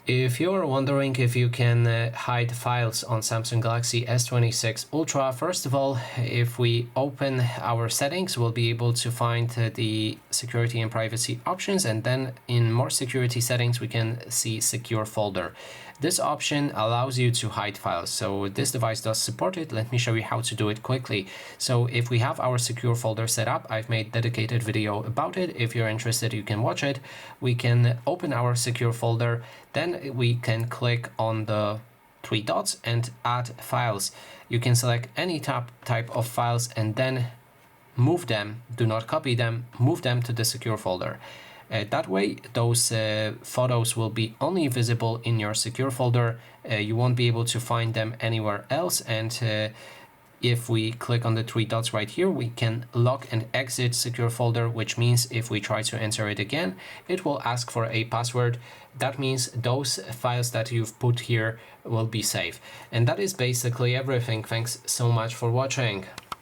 If you're wondering if you can hide files on Samsung Galaxy S26 Ultra, first of all, if we open our settings, we'll be able to find the security and privacy options, and then in more security settings, we can see secure folder. This option allows you to hide files, so this device does support it. Let me show you how to do it quickly. So if we have our secure folder set up, I've made a dedicated video about it. If you're interested, you can watch it. We can open our secure folder, then we can click on the three dots and add files. You can select any type of files and then move them, do not copy them, move them to the secure folder. That way, those photos will be only visible in your secure folder. You won't be able to find them anywhere else. And if we click on the three dots right here, we can lock and exit secure folder, which means if we try to enter it again, it will ask for a password. That means those files that you've put here will be safe. And that is basically everything. Thanks so much for watching.